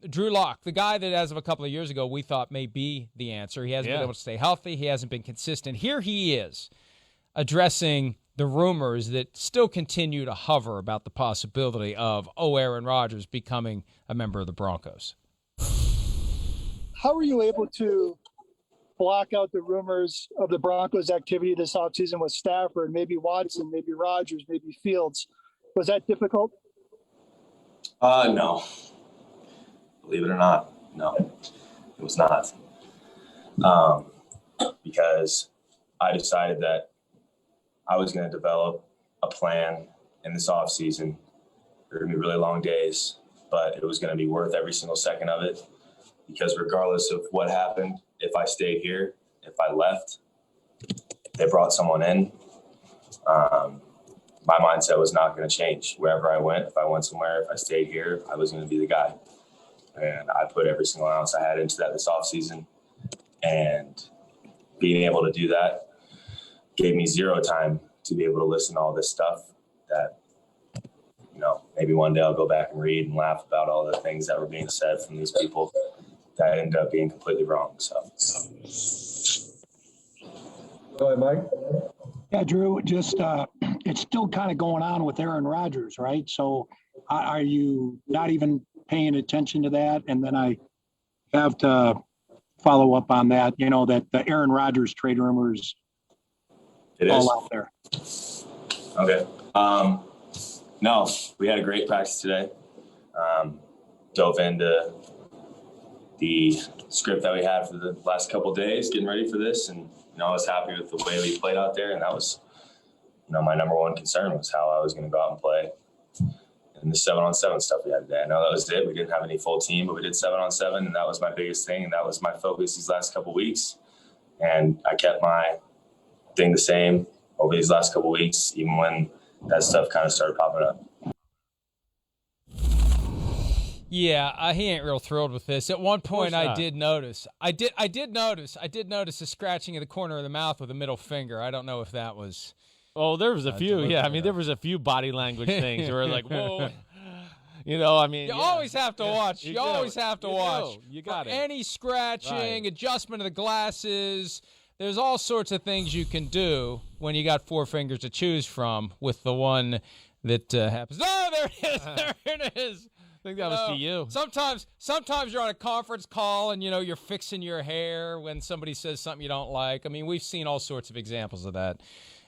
Drew Lock, the guy that as of a couple of years ago we thought may be the answer. He hasn't been able to stay healthy. He hasn't been consistent. Here he is addressing the rumors that still continue to hover about the possibility of, Aaron Rodgers becoming a member of the Broncos. How were you able to block out the rumors of the Broncos' activity this offseason with Stafford, maybe Watson, maybe Rodgers, maybe Fields? Was that difficult? No. Believe it or not, no, it was not. Because I decided that I was going to develop a plan in this offseason. There were going to be really long days, but it was going to be worth every single second of it. Because regardless of what happened, if I stayed here, if I left, they brought someone in, my mindset was not going to change. Wherever I went, if I went somewhere, if I stayed here, I was going to be the guy. And I put every single ounce I had into that this offseason. And being able to do that gave me zero time to be able to listen to all this stuff that, maybe one day I'll go back and read and laugh about all the things that were being said from these people that ended up being completely wrong. So. Go ahead, Mike. Yeah, Drew, just it's still kind of going on with Aaron Rodgers, right? So are you not even paying attention to that? And then I have to follow up on that, that the Aaron Rodgers trade rumors all out there. Okay. No, we had a great practice today. Dove into the script that we had for the last couple of days, getting ready for this. And, I was happy with the way we played out there. And that was, my number one concern was how I was going to go out and play. And the 7-on-7 stuff we had today. I know that was it. We didn't have any full team, but we did 7-on-7, and that was my biggest thing. And that was my focus these last couple of weeks. And I kept my thing the same over these last couple of weeks, even when that stuff kind of started popping up. Yeah, he ain't real thrilled with this. At one point, I did notice a scratching of the corner of the mouth with a middle finger. I don't know if that was. Oh, there was a few. Yeah, there was a few body language things where like, whoa. You always have to watch. You always have to watch. You got it. Any scratching, adjustment of the glasses. There's all sorts of things you can do when you got four fingers to choose from with the one that happens. Oh, there it is. There it is. I think that was to you. Sometimes you're on a conference call and, you're fixing your hair when somebody says something you don't like. I mean, we've seen all sorts of examples of that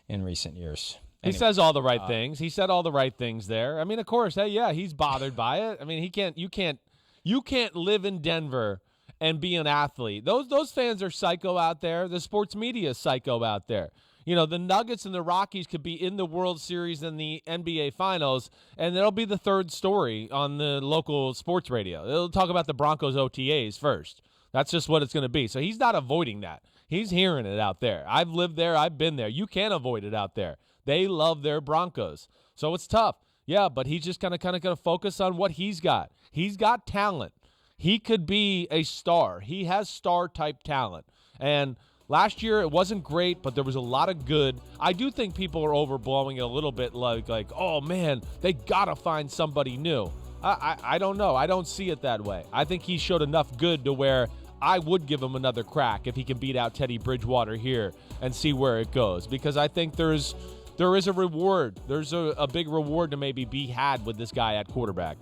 in recent years. Anyway, he says all the right things. He said all the right things there. I mean, of course, hey, yeah, he's bothered by it. I mean, you can't live in Denver and be an athlete. Those fans are psycho out there. The sports media is psycho out there. The Nuggets and the Rockies could be in the World Series and the NBA Finals, and it'll be the third story on the local sports radio. They'll talk about the Broncos OTAs first. That's just what it's going to be. So he's not avoiding that. He's hearing it out there. I've lived there. I've been there. You can't avoid it out there. They love their Broncos. So it's tough. Yeah, but he's just kind of going to focus on what he's got. He's got talent. He could be a star. He has star-type talent. And last year, it wasn't great, but there was a lot of good. I do think people are overblowing it a little bit like, oh, man, they got to find somebody new. I don't know. I don't see it that way. I think he showed enough good to where I would give him another crack if he can beat out Teddy Bridgewater here and see where it goes, because I think there is a reward. There's a big reward to maybe be had with this guy at quarterback.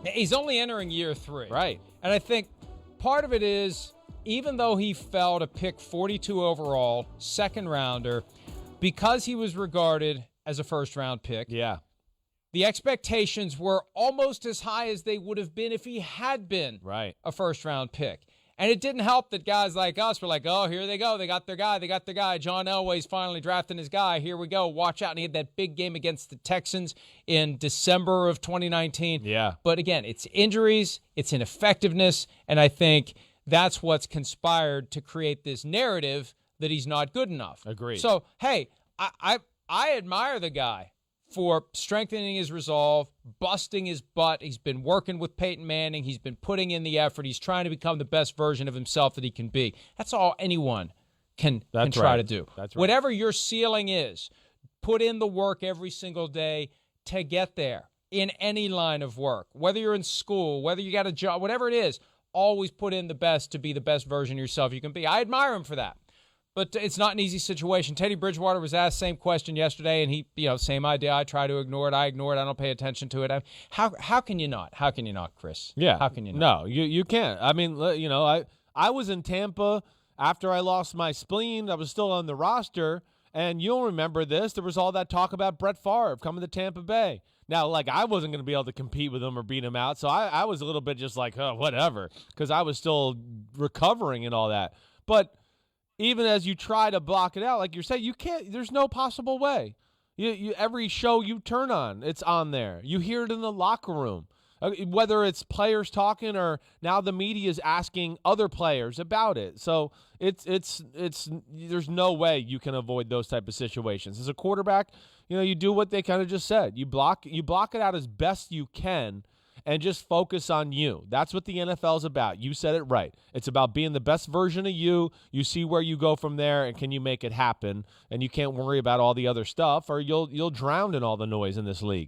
He's only entering year 3. Right. And I think part of it is, even though he fell to pick 42 overall, second rounder, because he was regarded as a first-round pick, the expectations were almost as high as they would have been if he had been a first-round pick. And it didn't help that guys like us were like, oh, here they go. They got their guy. John Elway's finally drafting his guy. Here we go. Watch out. And he had that big game against the Texans in December of 2019. Yeah. But again, it's injuries, it's ineffectiveness, and I think that's what's conspired to create this narrative that he's not good enough. Agreed. So, hey, I admire the guy for strengthening his resolve, busting his butt. He's been working with Peyton Manning. He's been putting in the effort. He's trying to become the best version of himself that he can be. That's all anyone can try to do. That's right. Whatever your ceiling is, put in the work every single day to get there. in any line of work, whether you're in school, whether you got a job, whatever it is, always put in the best to be the best version of yourself you can be. I admire him for that. But it's not an easy situation. Teddy Bridgewater was asked the same question yesterday, and he, same idea. I try to ignore it. I ignore it. I don't pay attention to it. How can you not? How can you not, Chris? Yeah. How can you not? No, you can't. I mean, I was in Tampa after I lost my spleen. I was still on the roster, and you'll remember this. There was all that talk about Brett Favre coming to Tampa Bay. Now, I wasn't going to be able to compete with him or beat him out, so I was a little bit just like, whatever, because I was still recovering and all that. But even as you try to block it out, like you're saying, you can't. There's no possible way. You every show you turn on, it's on there. You hear it in the locker room, whether it's players talking or now the media is asking other players about it. So it's there's no way you can avoid those type of situations. As a quarterback, you do what they kind of just said. You block it out as best you can. And just focus on you. That's what the NFL is about. You said it right. It's about being the best version of you. You see where you go from there, and can you make it happen? And you can't worry about all the other stuff, or you'll drown in all the noise in this league.